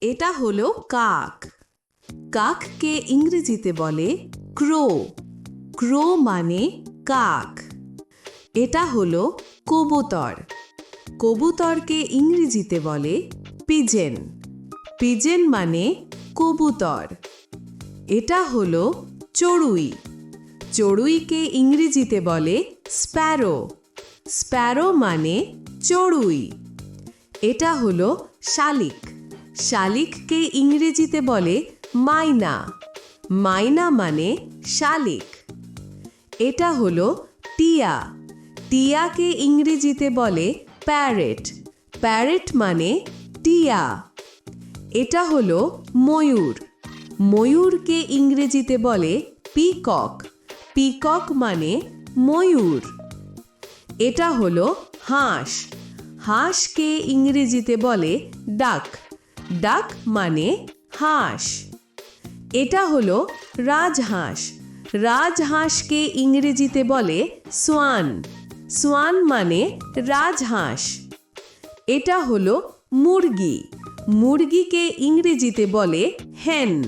এটা হলো কাক। কাককে ইংরেজিতে বলে ক্রো। ক্রো মানে কাক। এটা হলো কবুতর। কবুতরকে ইংরেজিতে বলে পিজেন। পিজেন মানে কবুতর। এটা হলো চড়ুই। চড়ুইকে ইংরেজিতে বলে স্প্যারো। স্প্যারো মানে চড়ুই। এটা হলো শালিক। শালিককে ইংরেজিতে বলে মাইনা। মাইনা মানে শালিক। এটা হলো টিয়া। টিয়াকে ইংরেজিতে বলে প্যারেট। প্যারেট মানে টিয়া। এটা হলো ময়ূর। ময়ূরকে ইংরেজিতে বলে পিকক। পিকক মানে ময়ূর। এটা হলো হাঁস। হাঁসকে ইংরেজিতে বলে ডাক। ডাক মানে হাঁস। এটা হলো রাজহাঁস। রাজহাঁসকে ইংরেজিতে বলে সোয়ান। সোয়ান মানে রাজহাঁস। এটা হলো মুরগি। মুরগিকে ইংরেজিতে বলে হেন।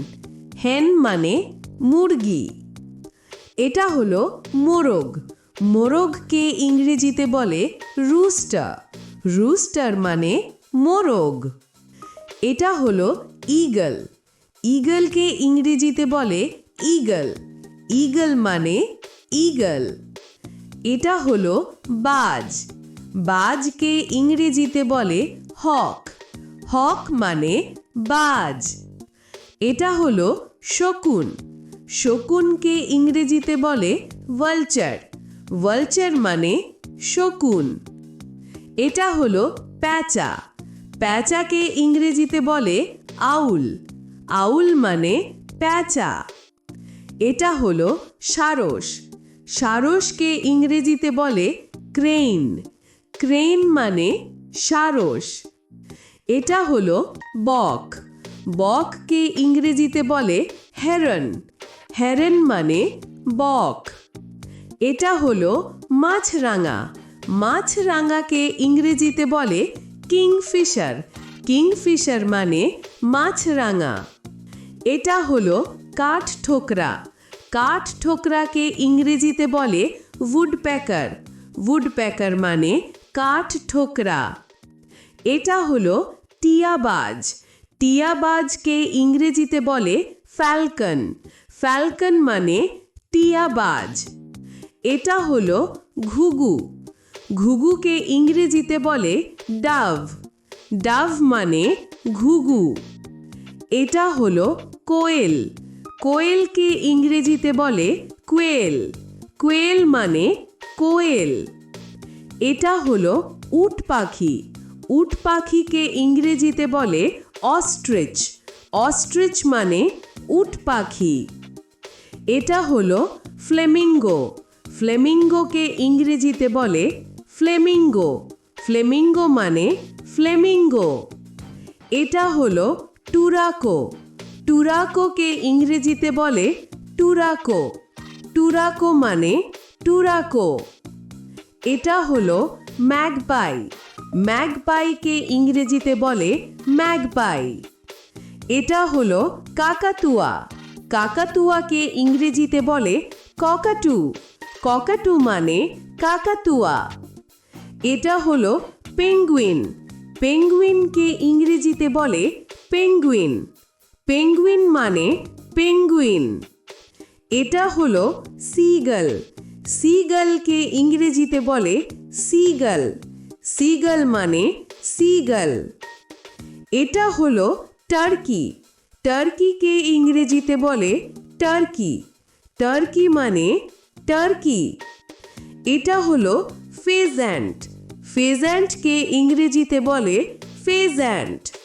হেন মানে মুরগি। এটা হলো মোরগ। মোরগকে ইংরেজিতে বলে রুস্টার। রুস্টার মানে মোরগ। এটা হলো ঈগল। ঈগলকে ইংরেজিতে বলে ঈগল। ঈগল মানে ঈগল। এটা হলো বাজ। বাজকে ইংরেজিতে বলে হক। হক মানে বাজ। এটা হলো শকুন। শকুনকে ইংরেজিতে বলে ভালচার। ভালচার মানে শকুন। এটা হলো প্যাঁচা। প্যাঁচাকে ইংরেজিতে বলে আউল। আউল মানে প্যাঁচা। এটা হলো সারস। সারসকে ইংরেজিতে বলে ক্রেন। ক্রেন মানে সারস। এটা হলো বক। বককে ইংরেজিতে বলে হেরন। হেরন মানে বক। এটা হলো মাছরাঙা। মাছরাঙাকে ইংরেজিতে বলে কিংফিশার। কিংফিশার মানে মাছরাঙা। এটা হলো কাঠঠোকরা। কাঠঠোকরাকে ইংরেজিতে বলে উডপ্যাকার। উডপ্যাকার মানে কাঠঠোকরা। এটা হলো টিয়াবাজ। টিয়াবাজকে ইংরেজিতে বলে ফ্যালকন। ফ্যালকন মানে টিয়াবাজ। এটা হলো ঘুঘু। ঘুঘুকে ইংরেজিতে বলে ডাভ। ডাভ মানে ঘুঘু। এটা হলো কোয়েল। কোয়েলকে ইংরেজিতে বলে কোয়েল। কোয়েল মানে কোয়েল। এটা হলো উট পাখি। উট পাখিকে ইংরেজিতে বলে অস্ট্রিচ। অস্ট্রিচ মানে উট পাখি। এটা হলো ফ্লেমিঙ্গো। ফ্লেমিঙ্গোকে ইংরেজিতে বলে ফ্লেমিঙ্গো। ফ্লেমিঙ্গো মানে ফ্লেমিঙ্গো। এটা হলো টুরাকো। টুরাকোকে ইংরেজিতে বলে টুরাকো। টুরাকো মানে টুরাকো। এটা হলো ম্যাগপাই। ম্যাগপাইকে ইংরেজিতে বলে ম্যাগপাই। এটা হলো কাকাতুয়া। কাকাতুয়াকে ইংরেজিতে বলে ককাটু। ককাটু মানে কাকাতুয়া। এটা হলো পেঙ্গুইন। পেঙ্গুইনকে ইংরেজিতে বলে পেঙ্গুইন। পেঙ্গুইন মানে পেঙ্গুইন। এটা হলো সিগাল। সিগালকে ইংরেজিতে বলে সিগাল। সিগাল মানে সিগাল। এটা হলো টার্কি। টার্কিকে ইংরেজিতে বলে টার্কি। টার্কি মানে টার্কি। এটা হলো ফেজ্যান্ট। ফেজ্যান্টকে ইংরেজিতে বলে ফেজ্যান্ট।